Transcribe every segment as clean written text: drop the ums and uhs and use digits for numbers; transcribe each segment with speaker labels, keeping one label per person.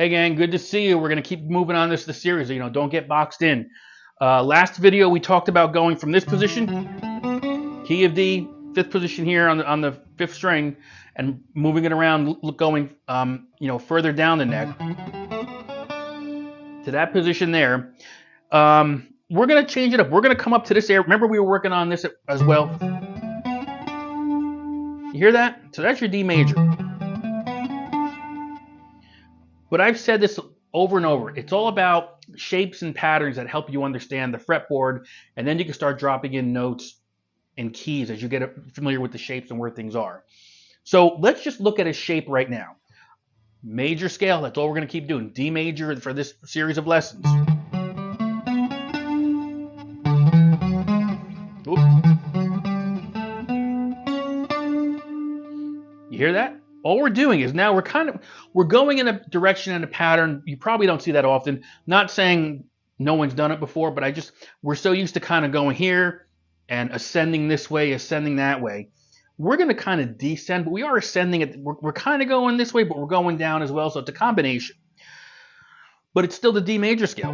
Speaker 1: Hey gang, good to see you. We're going to keep moving on the series. Don't get boxed in. Last video we talked about going from this position, key of D, fifth position here on the fifth string, and moving it around, going further down the neck to that position there. We're going to change it up. We're going to come up to this area. Remember we were working on this as well. You hear that? So that's your D major. But I've said this over and over. It's all about shapes and patterns that help you understand the fretboard, and then you can start dropping in notes and keys as you get familiar with the shapes and where things are. So let's just look at a shape right now. Major scale, that's all we're going to keep doing. D major for this series of lessons. Oop. You hear that? All we're doing is now we're going in a direction and a pattern. You probably don't see that often. Not saying no one's done it before, but we're so used to kind of going here and ascending this way, ascending that way. We're going to kind of descend, but we are ascending it. We're kind of going this way, but we're going down as well. So it's a combination. But it's still the D major scale.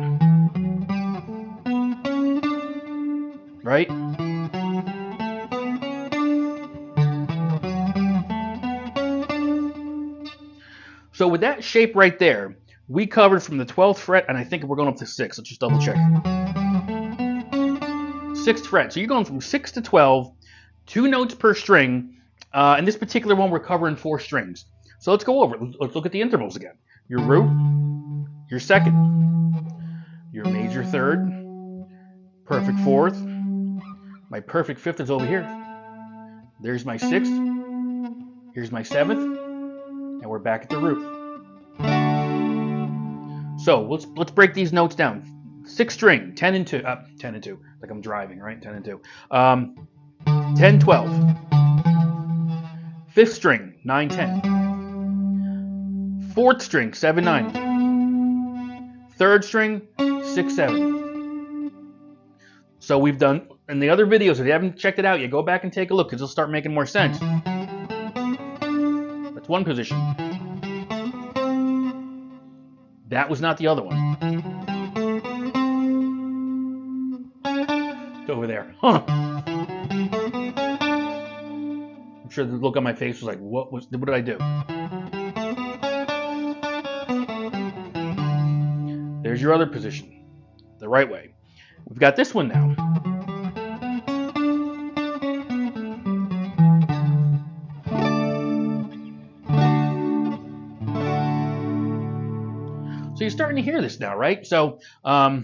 Speaker 1: Right? So with that shape right there, we covered from the 12th fret, and I think we're going up to 6. Let's just double check. 6th fret. So you're going from 6 to 12, 2 notes per string. In this particular one, we're covering 4 strings. So let's go over it. Let's look at the intervals again. Your root, your second, your major third, perfect fourth. My perfect fifth is over here. There's my 6th. Here's my 7th. And we're back at the root. So let's break these notes down. 6th string, 10 and 2. 10 and 2. Like I'm driving, right? 10 and 2. 10, 12. 5th string, 9, 10. 4th string, 7, 9. 3rd string, 6, 7. So we've done, in the other videos, if you haven't checked it out yet, go back and take a look because it'll start making more sense. One position. That was not the other one. It's over there. Huh. I'm sure the look on my face was like, what did I do? There's your other position. The right way. We've got this one now. So you're starting to hear this now, right? So that's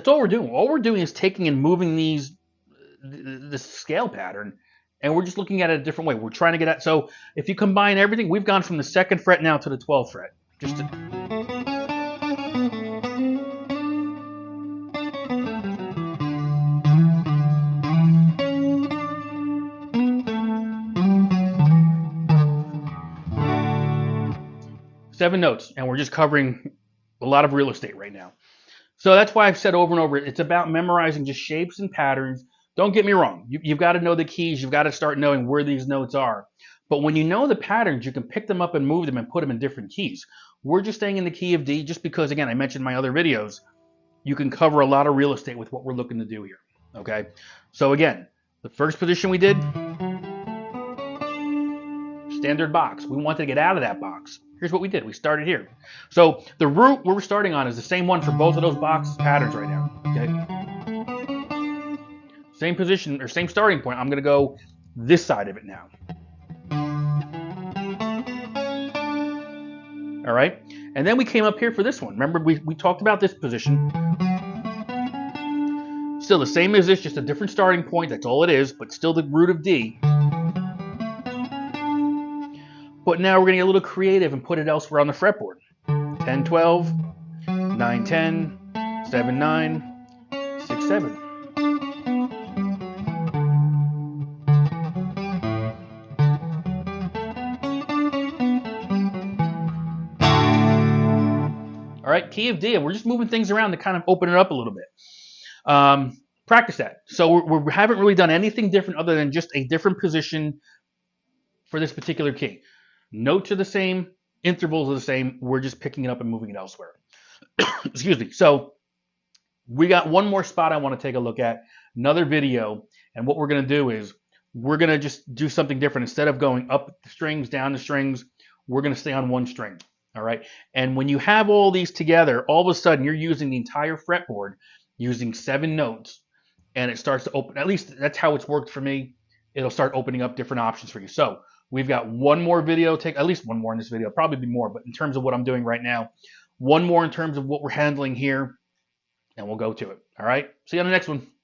Speaker 1: all we're doing. All we're doing is taking and moving this scale pattern, and we're just looking at it a different way. We're trying to get at. So if you combine everything, we've gone from the 2nd fret now to the 12th fret. Seven notes, and we're just covering a lot of real estate right now. So that's why I've said over and over, it's about memorizing just shapes and patterns. Don't get me wrong. You've got to know the keys. You've got to start knowing where these notes are. But when you know the patterns, you can pick them up and move them and put them in different keys. We're just staying in the key of D just because, again, I mentioned in my other videos, you can cover a lot of real estate with what we're looking to do here. Okay? So again, the first position we did, standard box. We wanted to get out of that box. Here's what we did. We started here. So the root we're starting on is the same one for both of those box patterns right now. Okay. Same position or same starting point. I'm going to go this side of it now. All right. And then we came up here for this one. Remember, we talked about this position. Still the same as this, just a different starting point. That's all it is, but still the root of D. But now we're going to get a little creative and put it elsewhere on the fretboard. 10, 12, 9, 10, 7, 9, 6, 7. All right, key of D, and we're just moving things around to kind of open it up a little bit. Practice that. So we haven't really done anything different other than just a different position for this particular key. Notes are the same, intervals are the same. We're just picking it up and moving it elsewhere. Excuse me. So we got one more spot I want to take a look at, another video. And what we're going to do is we're going to just do something different. Instead of going up the strings, down the strings, we're going to stay on one string. All right. And when you have all these together, all of a sudden you're using the entire fretboard using 7 notes, and it starts to open. At least that's how it's worked for me. It'll start opening up different options for you. So we've got one more video, at least one more in this video, probably be more, but in terms of what I'm doing right now, one more in terms of what we're handling here, and we'll go to it. All right. See you on the next one.